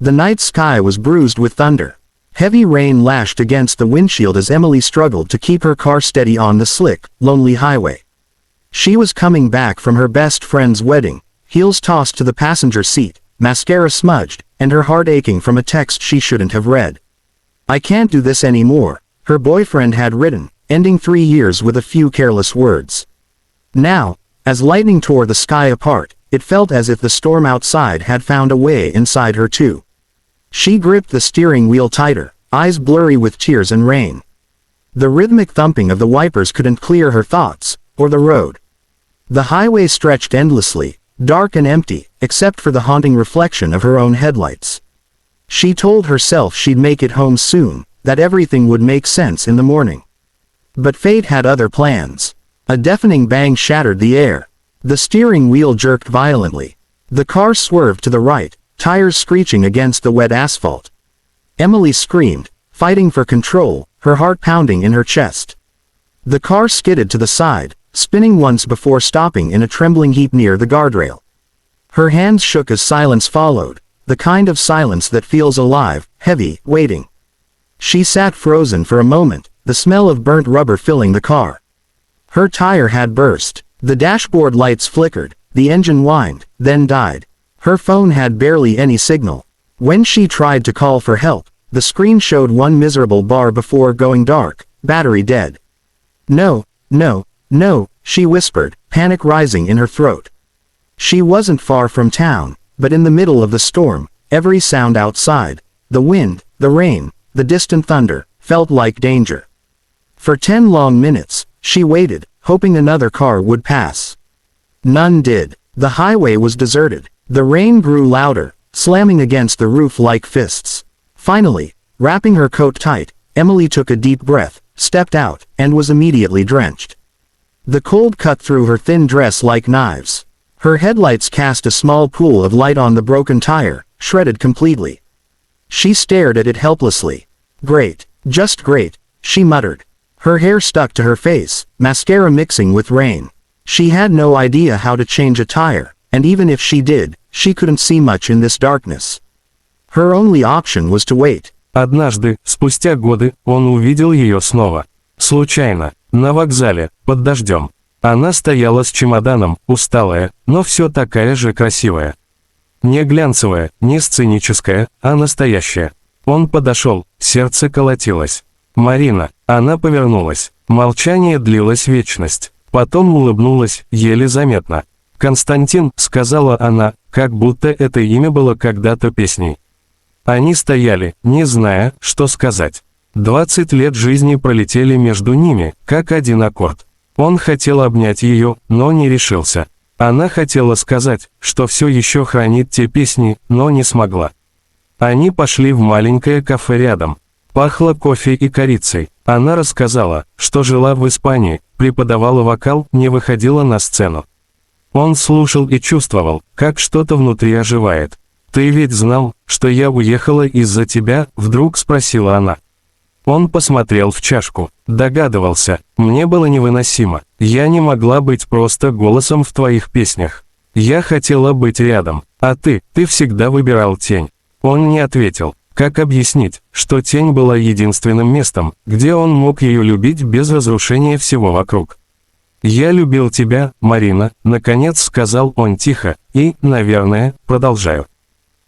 The night sky was bruised with thunder. Heavy rain lashed against the windshield as Emily struggled to keep her car steady on the slick, lonely highway. She was coming back from her best friend's wedding, heels tossed to the passenger seat, mascara smudged, and her heart aching from a text she shouldn't have read. "I can't do this anymore," her boyfriend had written, ending 3 years with a few careless words. Now, as lightning tore the sky apart, it felt as if the storm outside had found a way inside her too. She gripped the steering wheel tighter, eyes blurry with tears and rain. The rhythmic thumping of the wipers couldn't clear her thoughts, or the road. The highway stretched endlessly, dark and empty, except for the haunting reflection of her own headlights. She told herself she'd make it home soon, that everything would make sense in the morning. But fate had other plans. A deafening bang shattered the air. The steering wheel jerked violently. The car swerved to the right, tires screeching against the wet asphalt. Emily screamed, fighting for control, her heart pounding in her chest. The car skidded to the side, spinning once before stopping in a trembling heap near the guardrail. Her hands shook as silence followed, the kind of silence that feels alive, heavy, waiting. She sat frozen for a moment, the smell of burnt rubber filling the car. Her tire had burst. The dashboard lights flickered, the engine whined, then died. Her phone had barely any signal. When she tried to call for help, the screen showed one miserable bar before going dark, battery dead. "No, no, no," she whispered, panic rising in her throat. She wasn't far from town, but in the middle of the storm, every sound outside, the wind, the rain, the distant thunder, felt like danger. For 10 long minutes, she waited, hoping another car would pass. None did. The highway was deserted. The rain grew louder, slamming against the roof like fists. Finally, wrapping her coat tight, Emily took a deep breath, stepped out, and was immediately drenched. The cold cut through her thin dress like knives. Her headlights cast a small pool of light on the broken tire, shredded completely. She stared at it helplessly. "Great, just great," she muttered. Her hair stuck to her face, mascara mixing with rain. She had no idea how to change a tire, and even if she did, she couldn't see much in this darkness. Her only option was to wait. Однажды, спустя годы, он увидел ее снова. Случайно, на вокзале, под дождем. Она стояла с чемоданом, усталая, но все такая же красивая. Не глянцевая, не сценическая, а настоящая. Он подошел, сердце колотилось. «Марина». Она повернулась. Молчание длилось вечность. Потом улыбнулась, еле заметно. «Константин», — сказала она, как будто это имя было когда-то песней. Они стояли, не зная, что сказать. 20 лет жизни пролетели между ними, как один аккорд. Он хотел обнять ее, но не решился. Она хотела сказать, что все еще хранит те песни, но не смогла. Они пошли в маленькое кафе рядом. Пахло кофе и корицей. Она рассказала, что жила в Испании, преподавала вокал, не выходила на сцену. Он слушал и чувствовал, как что-то внутри оживает. «Ты ведь знал, что я уехала из-за тебя?» – вдруг спросила она. Он посмотрел в чашку. Догадывался, мне было невыносимо. Я не могла быть просто голосом в твоих песнях. Я хотела быть рядом, а ты всегда выбирал тень. Он не ответил. Как объяснить, что тень была единственным местом, где он мог ее любить без разрушения всего вокруг? «Я любил тебя, Марина», — наконец сказал он тихо, и, наверное, продолжаю.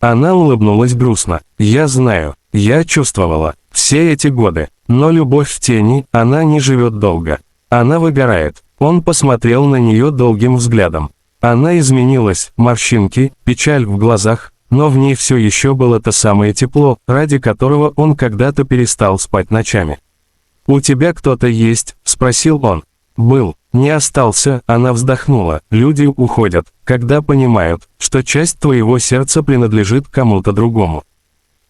Она улыбнулась грустно. «Я знаю, я чувствовала, все эти годы, но любовь в тени, она не живет долго. Она выгорает». Он посмотрел на нее долгим взглядом. Она изменилась, морщинки, печаль в глазах, но в ней все еще было то самое тепло, ради которого он когда-то перестал спать ночами. «У тебя кто-то есть?» – спросил он. «Был, не остался», – она вздохнула. «Люди уходят, когда понимают, что часть твоего сердца принадлежит кому-то другому».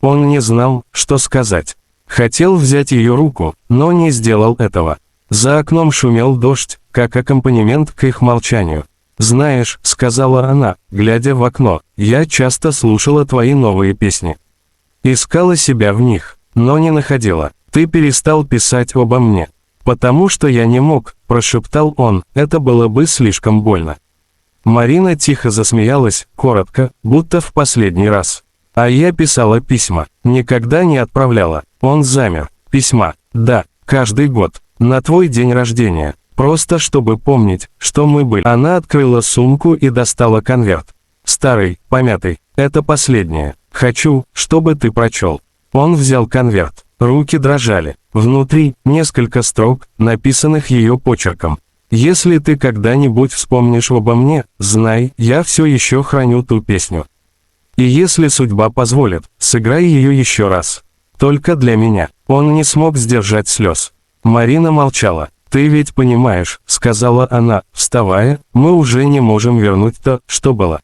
Он не знал, что сказать. Хотел взять ее руку, но не сделал этого. За окном шумел дождь, как аккомпанемент к их молчанию. «Знаешь», — сказала она, глядя в окно, — «я часто слушала твои новые песни. Искала себя в них, но не находила. Ты перестал писать обо мне. Потому что я не мог», — прошептал он, — «это было бы слишком больно». Марина тихо засмеялась, коротко, будто в последний раз. А я писала письма, никогда не отправляла. Он замер. Письма. Да, каждый год. На твой день рождения. Просто чтобы помнить, что мы были. Она открыла сумку и достала конверт. Старый, помятый. Это последнее. Хочу, чтобы ты прочел. Он взял конверт. Руки дрожали. Внутри несколько строк, написанных ее почерком. Если ты когда-нибудь вспомнишь обо мне, знай, я все еще храню ту песню. И если судьба позволит, сыграй ее еще раз. Только для меня. Он не смог сдержать слез. Марина молчала. «Ты ведь понимаешь», — сказала она, вставая, — «мы уже не можем вернуть то, что было.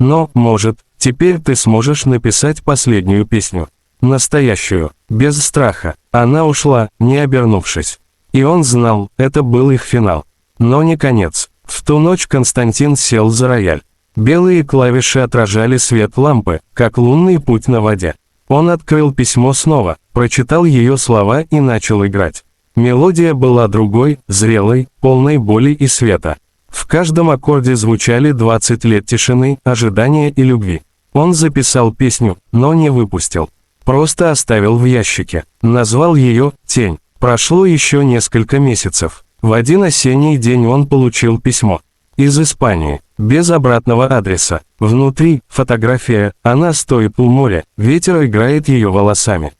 Но, может, теперь ты сможешь написать последнюю песню. Настоящую, без страха». Она ушла, не обернувшись. И он знал, это был их финал. Но не конец. В ту ночь Константин сел за рояль. Белые клавиши отражали свет лампы, как лунный путь на воде. Он открыл письмо снова, прочитал ее слова и начал играть. Мелодия была другой, зрелой, полной боли и света. В каждом аккорде звучали 20 лет тишины, ожидания и любви. Он записал песню, но не выпустил. Просто оставил в ящике. Назвал ее «Тень». Прошло еще несколько месяцев. В один осенний день он получил письмо. Из Испании. Без обратного адреса. Внутри фотография, она стоит у моря, ветер играет ее волосами.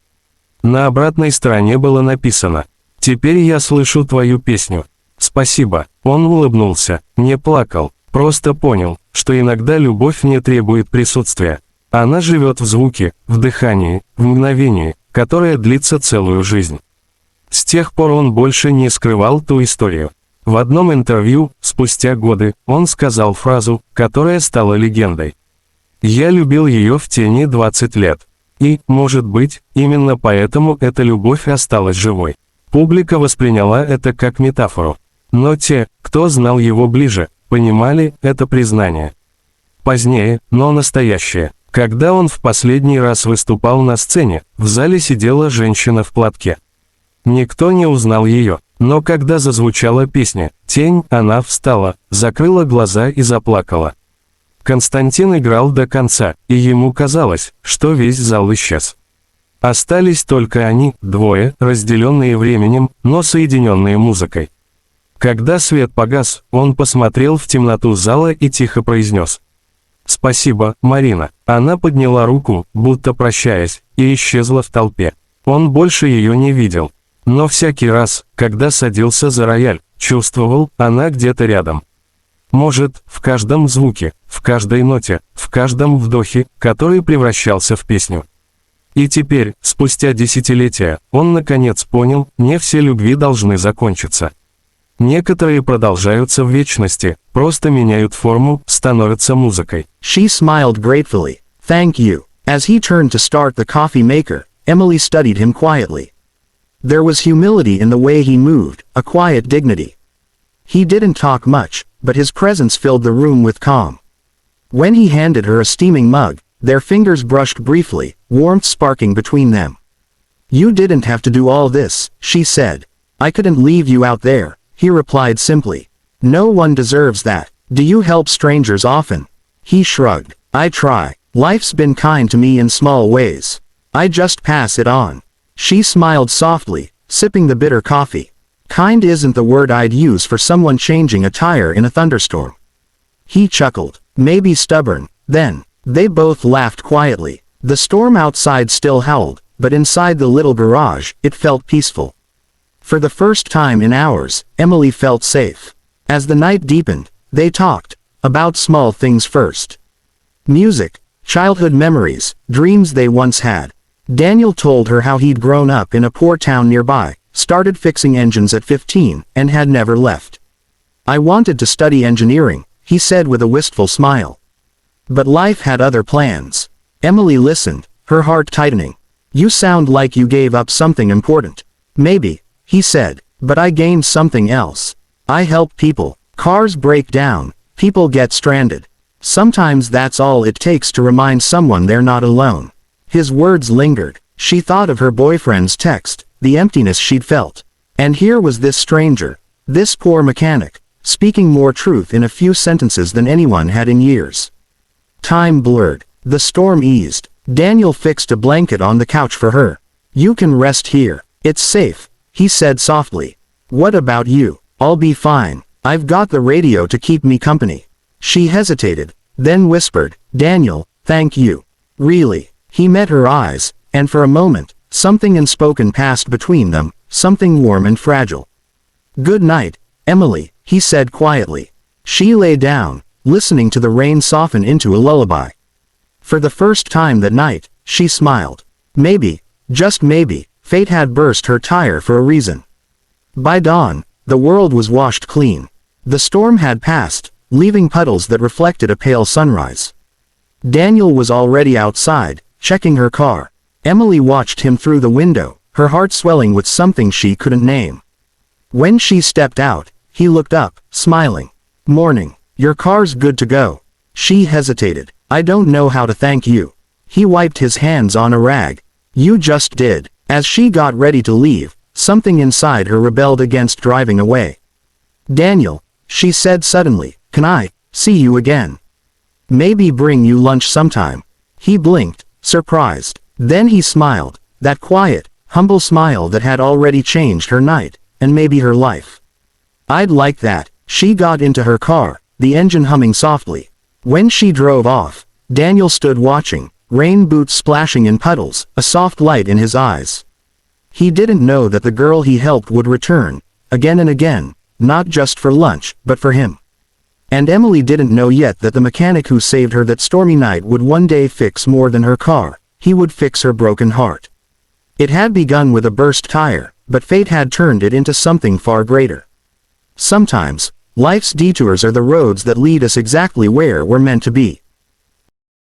На обратной стороне было написано: «Теперь я слышу твою песню. Спасибо». Он улыбнулся, не плакал, просто понял, что иногда любовь не требует присутствия. Она живет в звуке, в дыхании, в мгновении, которое длится целую жизнь. С тех пор он больше не скрывал ту историю. В одном интервью, спустя годы, он сказал фразу, которая стала легендой. «Я любил ее в тени 20 лет. И, может быть, именно поэтому эта любовь осталась живой». Публика восприняла это как метафору. Но те, кто знал его ближе, понимали это признание. Позднее, но настоящее. Когда он в последний раз выступал на сцене, в зале сидела женщина в платке. Никто не узнал ее, но когда зазвучала песня «Тень», она встала, закрыла глаза и заплакала. Константин играл до конца, и ему казалось, что весь зал исчез. Остались только они, двое, разделенные временем, но соединенные музыкой. Когда свет погас, он посмотрел в темноту зала и тихо произнес: «Спасибо, Марина». Она подняла руку, будто прощаясь, и исчезла в толпе. Он больше ее не видел. Но всякий раз, когда садился за рояль, чувствовал, она где-то рядом. Может, в каждом звуке, в каждой ноте, в каждом вдохе, который превращался в песню. И теперь, спустя десятилетия, он наконец понял, не все любви должны закончиться. Некоторые продолжаются в вечности, просто меняют форму, становятся музыкой. She smiled gratefully. Thank you. As he turned to start the coffee maker, Emily studied him quietly. There was humility in the way he moved, a quiet dignity. He didn't talk much, but his presence filled the room with calm. When he handed her a steaming mug, their fingers brushed briefly, warmth sparking between them. "You didn't have to do all this," she said. "I couldn't leave you out there," he replied simply. "No one deserves that. Do you help strangers often?" He shrugged. "I try. Life's been kind to me in small ways. I just pass it on." She smiled softly, sipping the bitter coffee. Kind isn't the word I'd use for someone changing a tire in a thunderstorm. He chuckled. Maybe stubborn, then. They both laughed quietly. The storm outside still howled, but inside the little garage, it felt peaceful. For the first time in hours, Emily felt safe. As the night deepened, they talked about small things first. Music, childhood memories, dreams they once had. Daniel told her how he'd grown up in a poor town nearby, started fixing engines at 15, and had never left. "I wanted to study engineering," he said with a wistful smile. But life had other plans. Emily listened, her heart tightening. "You sound like you gave up something important." "Maybe," he said, "but I gained something else. I help people. Cars break down, people get stranded. Sometimes that's all it takes to remind someone they're not alone." His words lingered. She thought of her boyfriend's text, the emptiness she'd felt. And here was this stranger, this poor mechanic, speaking more truth in a few sentences than anyone had in years. Time blurred. The storm eased. Daniel fixed a blanket on the couch for her. You can rest here. It's safe, he said softly. What about you? I'll be fine. I've got the radio to keep me company. She hesitated, then whispered, Daniel, thank you. Really. He met her eyes, and for a moment, something unspoken passed between them, something warm and fragile. Good night, Emily, he said quietly. She lay down, listening to the rain soften into a lullaby. For the first time that night, she smiled. Maybe, just maybe, fate had burst her tire for a reason. By dawn, the world was washed clean. The storm had passed, leaving puddles that reflected a pale sunrise. Daniel was already outside, checking her car. Emily watched him through the window, her heart swelling with something she couldn't name. When she stepped out, he looked up, smiling. Morning. Your car's good to go. She hesitated. I don't know how to thank you. He wiped his hands on a rag. You just did. As she got ready to leave, something inside her rebelled against driving away. Daniel, she said suddenly, can I see you again? Maybe bring you lunch sometime. He blinked, surprised. Then he smiled, that quiet, humble smile that had already changed her night, and maybe her life. I'd like that. She got into her car, the engine humming softly. When she drove off, Daniel stood watching, rain boots splashing in puddles, a soft light in his eyes. He didn't know that the girl he helped would return, again and again, not just for lunch, but for him. And Emily didn't know yet that the mechanic who saved her that stormy night would one day fix more than her car. He would fix her broken heart. It had begun with a burst tire, but fate had turned it into something far greater. Sometimes, life's detours are the roads that lead us exactly where we're meant to be.